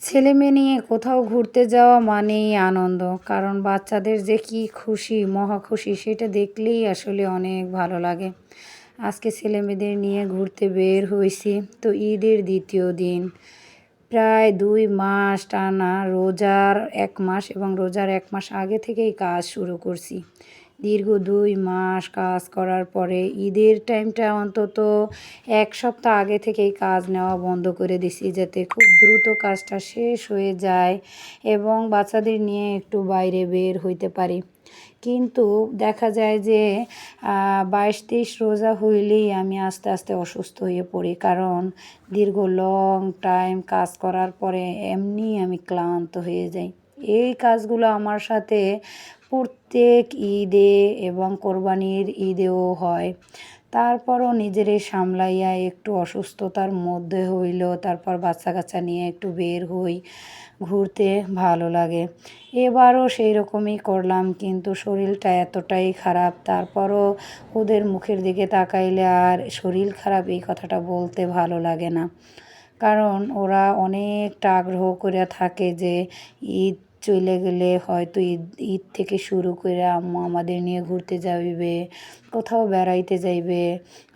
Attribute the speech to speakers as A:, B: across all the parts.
A: ছেলেমেয়ে নিয়ে কোথাও ঘুরতে যাওয়া মানেই আনন্দ। কারণ বাচ্চাদের যে কী খুশি, মহা খুশি সেটা দেখলেই আসলে অনেক ভালো লাগে। আজকে ছেলেমেয়েদের নিয়ে ঘুরতে বের হইছি। তো ঈদের ২য় দিন। প্রায় ২ মাস টানা রোজার ১ মাস এবং রোজার ১ মাস আগে থেকেই কাজ শুরু করছি। দীর্ঘ ২ মাস কাজ করার পরে ঈদের টাইমটা অন্তত ১ সপ্তাহ আগে থেকেই কাজ নেওয়া বন্ধ করে দিছি যাতে খুব দ্রুত কাজটা শেষ হয়ে যায় এবং বাচ্চাদের নিয়ে একটু বাইরে বের হইতে পারি। কিন্তু দেখা যায় যে ২২-২৩ রোজা হইলেই আমি আস্তে, আস্তে অসুস্থ হয়ে পড়ি। কারণ দীর্ঘ লং টাইম কাজ করার পরে এমনিই আমি ক্লান্ত হয়ে যাই। এই কাজগুলো আমার সাথে প্রত্যেক ঈদে এবং কোরবানির ঈদেও হয়। তারপরও নিজেরে সামলাইয়া একটু অসুস্থতার মধ্যে হইলেও তারপর বাচ্চা-কাচ্চা নিয়ে একটু বের হই, ঘুরতে ভালো লাগে। এবারও সেই রকমই করলাম কিন্তু শরীরটা এতটাই খারাপ তারপরও ওদের মুখের দিকে তাকাইলে আর শরীর খারাপ এই কথাটা বলতে ভালো লাগে না। কারণ ওরা অনেকটা আগ্রহ কইরা থাকে যে ঈদ চইলে গেলে হয়তো ঈদ থেকে শুরু কইরা আম্মু আমাদের নিয়ে ঘুরতে যাইবে, কোথাও বেড়াইতে যাইবে,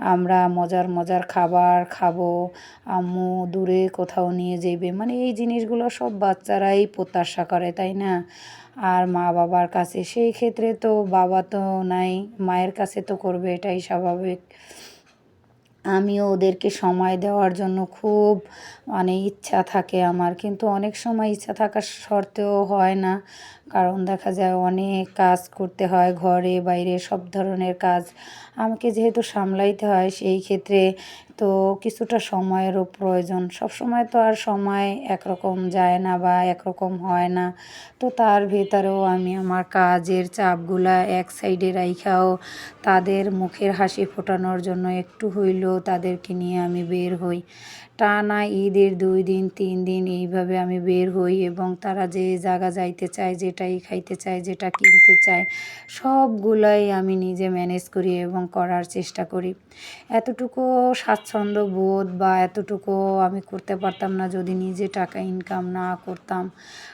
A: আমরা মজার, মজার খাবার খাবো, আম্মু দূরে কোথাও নিয়ে যাইবে। মানে এই জিনিসগুলো সব বাচ্চারাই প্রত্যাশা করে, তাই না? আর মা-বাবার কাছে সেই ক্ষেত্রে তো বাবা তো নাই, মায়ের কাছে তো করবে এটাই স্বাভাবিক। আমিও ওদেরকে সময় দেওয়ার জন্য খুব মানে ইচ্ছা থাকে আমার। কিন্তু অনেক সময় ইচ্ছা থাকা সত্ত্বেও হয় না। কারণ দেখা যায় অনেক কাজ করতে হয় ঘরে বাইরে সব ধরনের কাজ। আমাকে যেহেতু সামলাইতে হয় সেই ক্ষেত্রে তো কিছুটা সময়েরও প্রয়োজন। সবসময় তো আর সময় একরকম যায় না বা একরকম হয় না। তো তার ভেতরেও আমি আমার কাজের চাপগুলা এক সাইডে রাইখাও তাদের মুখের হাসি ফোটানোর জন্য একটু হইলেও তাদেরকে নিয়ে আমি বের হই। টানা ঈদের ২ দিন ৩ দিন এইভাবে আমি বের হই এবং তারা যে জায়গা যাইতে চায়, যেটাই খাইতে চায়, যেটা কিনতে চায় সবগুলাই আমি নিজে ম্যানেজ করি এবং করার চেষ্টা করি। এতটুকুও স্বাচ্ছন্দ্য বোধ বা এতটুকুও আমি করতে পারতাম না যদি নিজে টাকা ইনকাম না করতাম।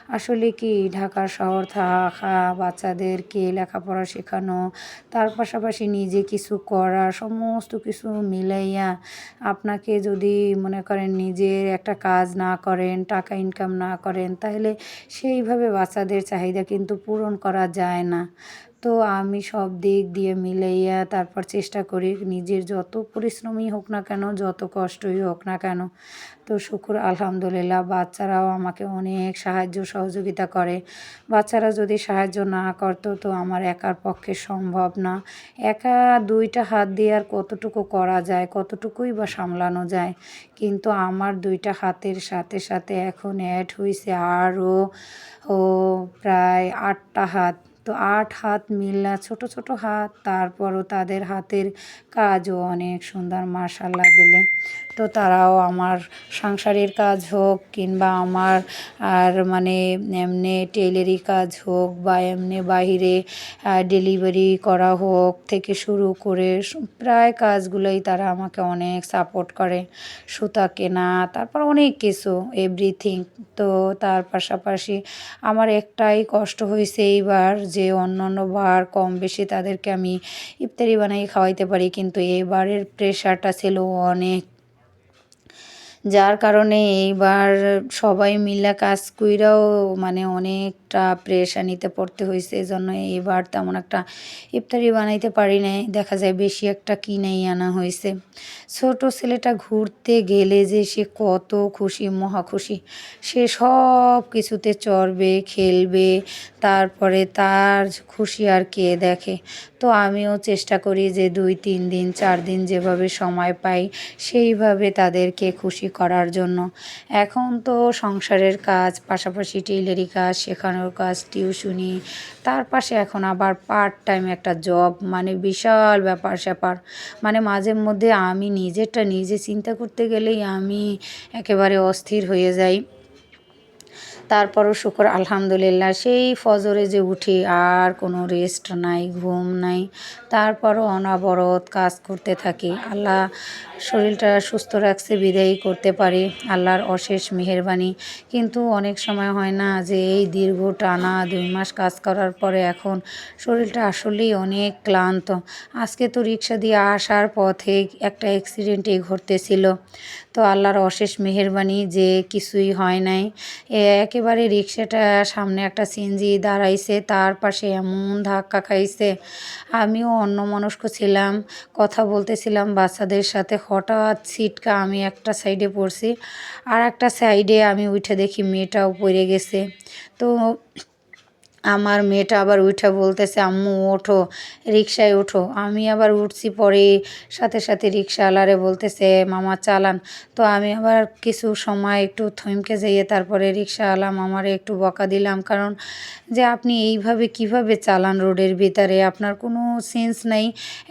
A: আসলে কি ঢাকা শহর থাকা, বাচ্চাদেরকে লেখাপড়া শেখানো, তার পাশাপাশি নিজে কিছু করা, সমস্ত কিছু মিলাইয়া আপনাকে যদি মনে করেন নিজের একটা কাজ না করেন, টাকা ইনকাম না করেন, তাহলে সেইভাবে বাচ্চাদের চাহিদা কিন্তু পূরণ করা যায় না। তো আমি সব দিক দিয়ে মিলাইয়া তারপর চেষ্টা করি নিজের যত পরিশ্রমই হোক না কেন, যত কষ্টই হোক না কেন। তো শুকুর আলহামদুলিল্লাহ বাচ্চারাও আমাকে অনেক সাহায্য সহযোগিতা করে। বাচ্চারা যদি সাহায্য না করতো তো আমার একার পক্ষে সম্ভব না। একা ২ টা হাত দিয়ে আর কতটুকু করা যায়, কতটুকুই বা সামলানো যায়। কিন্তু আমার ২ টা হাতের সাথে, সাথে এখন এড হইছে আরও ও প্রায় ৮ টা হাত। তো ৮ হাত মিল্লা ছোট, ছোট হাত তারপরও তাদের হাতের কাজও অনেক সুন্দর মাশাআল্লাহ দিলে। তো তারাও আমার সংসারের কাজ হোক কিংবা আমার আর মানে এমনি টেইলারি কাজ হোক বা এমনি বাহিরে ডেলিভারি করা হোক থেকে শুরু করে প্রায় কাজগুলোই তারা আমাকে অনেক সাপোর্ট করে। সুতা কেনা তারপর অনেক কিছু এভরিথিং। তো তার পাশাপাশি আমার একটাই কষ্ট হইছে এইবার যে অন্যান্য বার কম বেশি তাদেরকে আমি ইফতারি বানাই খাওয়াইতে পারি কিন্তু এবারের প্রেশারটা ছিল অনেক। যার কারণে এইবার সবাই মিলে কাজ কইরাও মানে অনেকটা প্রেশানিতে পড়তে হইছে। এজন্য এবার তেমন একটা ইফতারি বানাইতে পারি নাই। দেখা যায় বেশি একটা কিনেই আনা হইছে। ছোট ছেলেটা ঘুরতে গেলে যে সে কত খুশি, মহা খুশি। সে সব কিছুতে চড়বে, খেলবে। তারপরে তার খুশি আর কে দেখে? তো আমিও চেষ্টা করি যে ২-৩ দিন ৪ দিন যেভাবে সময় পাই সেইভাবে তাদেরকে খুশি করার জন্য। এখন তো সংসারের কাজ, পাশাপাশি টেইলারি কাজ, শেখানোর কাজ, টিউশনি, তার পাশে এখন আবার পার্ট টাইম একটা জব মানে বিশাল ব্যাপার-স্যাপার। মানে মাঝে মধ্যে আমি নিজেরটা নিজে চিন্তা করতে গেলেই আমি একেবারে অস্থির হয়ে যাই। তারপরও শুকর আলহামদুলিল্লাহ সেই ফজরে যে উঠি আর কোনো রেস্ট নাই, ঘুম নাই, তারপরও অনবরত কাজ করতে থাকি। আল্লাহ শরীরটা সুস্থ রাখছে বিদায়ী করতে পারি, আল্লাহর অশেষ মেহেরবানি। কিন্তু অনেক সময় হয় না যে এই দীর্ঘ টানা 2 মাস কাজ করার পরে এখন শরীরটা আসলেই অনেক ক্লান্ত। আজকে তো রিক্সা দিয়ে আসার পথে একটা অ্যাক্সিডেন্টই ঘটতেছিল। তো আল্লাহর অশেষ মেহেরবানি যে কিছুই হয় নাই। একেবারে রিক্সাটা সামনে একটা সিএনজি দাঁড়াইছে, তার পাশে এমন ধাক্কা খাইছে। আমিও অন্যমনস্ক ছিলাম, কথা বলতেছিলাম বাচ্চাদের সাথে, হঠাৎ ছিটকা আমি একটা সাইডে পড়ছি, আর একটা সাইডে আমি উঠে দেখি মেয়েটাও পড়ে গেছে। তো আমার মেয়েটা আবার উঠে বলতেছে, আম্মু ওঠো, রিকশায় ওঠো। আমি আবার উঠছি, পরে সাথে সাথে রিক্সাওয়ালারে বলতেছে মামা চালান। তো আমি আবার কিছু সময় একটু থমকে যাইয়ে তারপরে রিক্সাওয়ালা মামারে একটু বকা দিলাম, কারণ যে আপনি এইভাবে কিভাবে চালান রোডের ভিতরে, আপনার কোনো সেন্স নাই,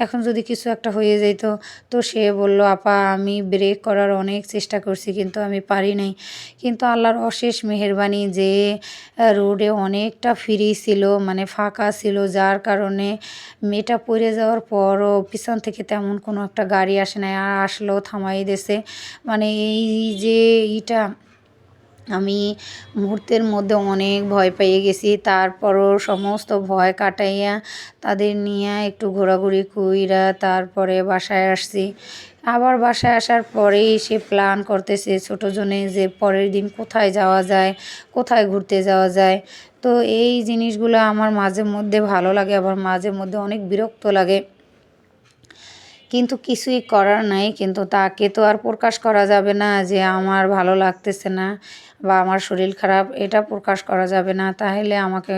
A: এখন যদি কিছু একটা হয়ে যেত। তো সে বলল, আপা আমি ব্রেক করার অনেক চেষ্টা করছি কিন্তু আমি পারি নাই। কিন্তু আল্লাহর অশেষ মেহেরবানি যে রোডে অনেকটা ফ্রি ছিল, মানে ফাঁকা ছিল, যার কারণে মেয়েটা পড়ে যাওয়ার পরও পিছন থেকে তেমন কোনো একটা গাড়ি আসে নাই, আর আসলেও থামাই দিয়েছে। মানে এই যে ইটা আমি মুহূর্তের মধ্যে অনেক ভয় পেয়ে গেছি। তারপরও সমস্ত ভয় কাটাইয়া তাদের নিয়ে একটু ঘোরাঘুরি কইরা তারপরে বাসায় আসছি। আবার বাসায় আসার পরেই সে প্ল্যান করতেছে ছোটোজনে যে পরের দিন কোথায় যাওয়া যায়, কোথায় ঘুরতে যাওয়া যায়। তো এই জিনিসগুলো আমার মাঝে মধ্যে ভালো লাগে, আবার মাঝে মধ্যে অনেক বিরক্ত লাগে। কিন্তু কিছুই করার নাই। কিন্তু তাকে তো আর প্রকাশ করা যাবে না যে আমার ভালো লাগতেছে না বা আমার শরীর খারাপ, এটা প্রকাশ করা যাবে না। তাহলে আমাকে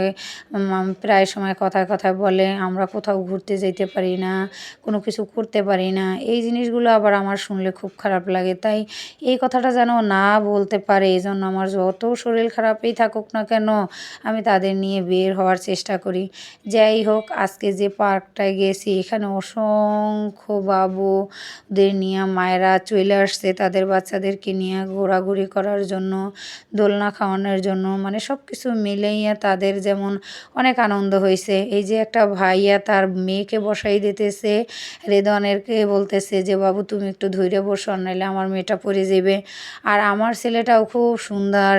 A: প্রায় সময় কথায় কথায় বলে আমরা কোথাও ঘুরতে যেতে পারি না, কোনো কিছু করতে পারি না। এই জিনিসগুলো আবার আমার শুনলে খুব খারাপ লাগে। তাই এই কথাটা যেন না বলতে পারে, এই জন্য আমার যত শরীর খারাপই থাকুক না কেন আমি তাদের নিয়ে বের হওয়ার চেষ্টা করি। যাই হোক, আজকে যে পার্কটায় গেছি এখানে অসংখ্য বাবুদের নিয়ে মায়েরা চলে আসছে তাদের বাচ্চাদেরকে নিয়ে ঘোরাঘুরি করার জন্য, দোলনা খাওয়ানোর জন্য, মানে সব কিছু মিলাইয়া তাদের যেমন অনেক আনন্দ হয়েছে। এই যে একটা ভাইয়া তার মেয়েকে বসাই দিতেছে, রেদওয়ানেরকে বলতেছে যে বাবু তুমি একটু ধৈর্য বসো, নাহলে আমার মেয়েটা পড়ে যাবে। আর আমার ছেলেটাও খুব সুন্দর,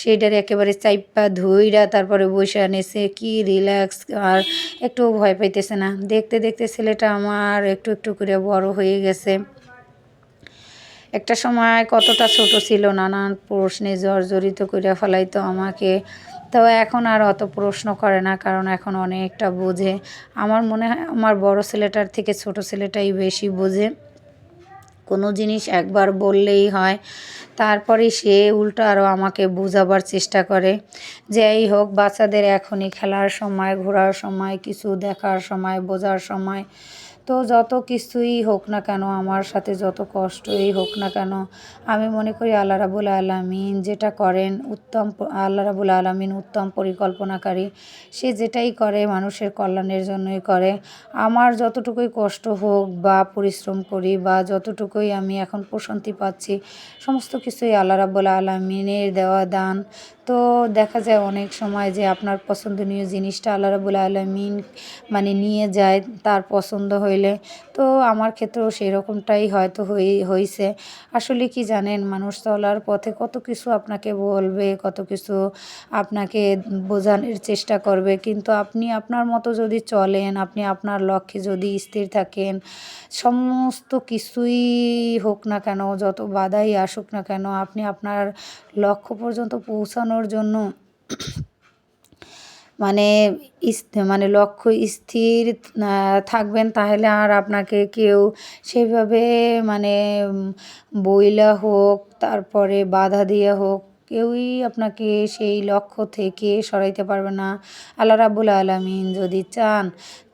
A: সেটার একেবারে চাইপা ধইরা তারপরে বসে আনেছে, কি রিল্যাক্স, আর একটু ভয় পাইতেছে না। দেখতে দেখতে ছেলেটা আমার একটু একটু করে বড় হয়ে গেছে। একটা সময় কতটা ছোট ছিল, নানান প্রশ্নে জর্জরিত করে ফেলাইতো আমাকে। তো এখন আর অত প্রশ্ন করে না, কারণ এখন অনেকটা বোঝে। আমার মনে হয় আমার বড় ছেলেটার থেকে ছোট ছেলেটাই বেশি বোঝে। কোনো জিনিস একবার বললেই হয়, তারপরে সে উল্টো আরও আমাকে বোঝাবার চেষ্টা করে। যাই হোক, বাচ্চাদের এখনই খেলার সময়, ঘোরার সময়, কিছু দেখার সময়, বোঝার সময়। তো যত কিছুই হোক না কেন, আমার সাথে যত কষ্টই হোক না কেন, আমি মনে করি আল্লাহ রাব্বুল আলামিন যেটা করেন উত্তম, আল্লাহ রাব্বুল আলামিন উত্তম পরিকল্পনাকারী। সে যেটাই করে মানুষের কল্যাণের জন্যই করে। আমার যতটুকুই কষ্ট হোক বা পরিশ্রম করি বা যতটুকুই আমি এখন প্রশান্তি পাচ্ছি, সমস্ত কিছুই আল্লাহ রাব্বুল আলামিনের দেওয়া দান। তো দেখা যায় অনেক সময় যে আপনার পছন্দনীয় জিনিসটা আল্লাহ রাব্বুল আলামিন মানে নিয়ে যায় তার পছন্দ হইলে। তো আমার ক্ষেত্রেও সেরকমটাই হয়তো হইছে। আসলে কি জানেন, মানুষ চলার পথে কত কিছু আপনাকে বলবে, কত কিছু আপনাকে বোঝানোর চেষ্টা করবে, কিন্তু আপনি আপনার মতো যদি চলেন, আপনি আপনার লক্ষ্যে যদি স্থির থাকেন, সমস্ত কিছুই হোক না কেন, যত বাধাই আসুক না কেন, আপনি আপনার লক্ষ্য পর্যন্ত পৌঁছানোর জন্য মানে মানে লক্ষ্য স্থির থাকবেন, তাহলে আর আপনাকে কেউ সেভাবে মানে বইলা হোক, তারপরে বাধা দিয়ে হোক, কেউই আপনাকে সেই লক্ষ্য থেকে সরাইতে পারবে না। আল্লাহ রাব্বুল আলামিন যদি চান।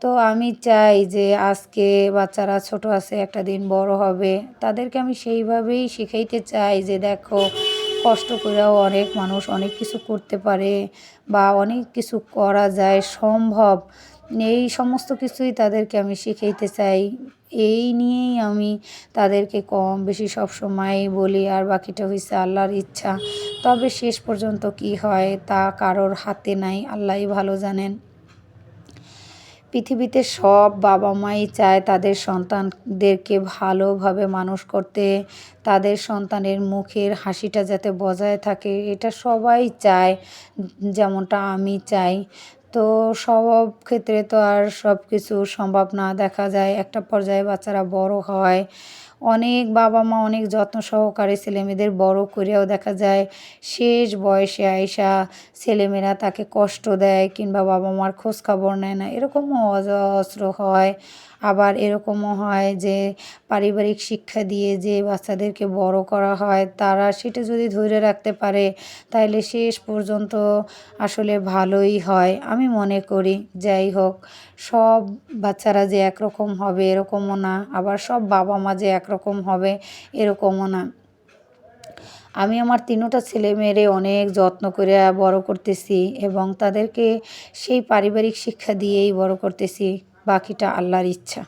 A: তো আমি চাই যে আজকে বাচ্চারা ছোট আছে, একটা দিন বড় হবে, তাদেরকে আমি সেইভাবেই শিখাইতে চাই যে দেখো, কষ্ট করেও অনেক মানুষ অনেক কিছু করতে পারে বা অনেক কিছু করা যায়, সম্ভব। এই সমস্ত কিছুই তাদেরকে আমি শিখাইতে চাই। এই নিয়েই আমি তাদেরকে কম বেশি সবসময়ই বলি, আর বাকিটা হইছে আল্লাহর ইচ্ছা। তবে শেষ পর্যন্ত কি হয় তা কারোর হাতে নাই, আল্লাহই ভালো জানেন। পৃথিবীতে সব বাবা মাই চায় তাদের সন্তানদেরকে ভালোভাবে মানুষ করতে, তাদের সন্তানের মুখের হাসিটা যাতে বজায় থাকে, এটা সবাই চায়, যেমনটা আমি চাই। তো সব ক্ষেত্রে তো আর সব কিছু সম্ভব না। দেখা যায় একটা পর্যায়ে বাচ্চারা বড় হয়, অনেক বাবা মা অনেক যত্ন সহকারে ছেলেমেয়েদের বড় করেও দেখা যায় শেষ বয়সে আইসা ছেলেমেয়েরা তাকে কষ্ট দেয় কিংবা বাবা মার খোঁজ খবর নেয় না, এরকমও অজস্র হয়। আবার এরকমও হয় যে পারিবারিক শিক্ষা দিয়ে যে বাচ্চাদেরকে বড় করা হয়, তারা সেটা যদি ধরে রাখতে পারে তাহলে শেষ পর্যন্ত আসলে ভালোই হয় আমি মনে করি। যাই হোক, সব বাচ্চারা যে একরকম হবে এরকমও না, আবার সব বাবা মা যে একরকম হবে এরকমও না। আমি আমার তিনোটা ছেলেমেয়েরে অনেক যত্ন করে বড় করতেছি এবং তাদেরকে সেই পারিবারিক শিক্ষা দিয়েই বড় করতেছি। বাকিটা আল্লাহর ইচ্ছা।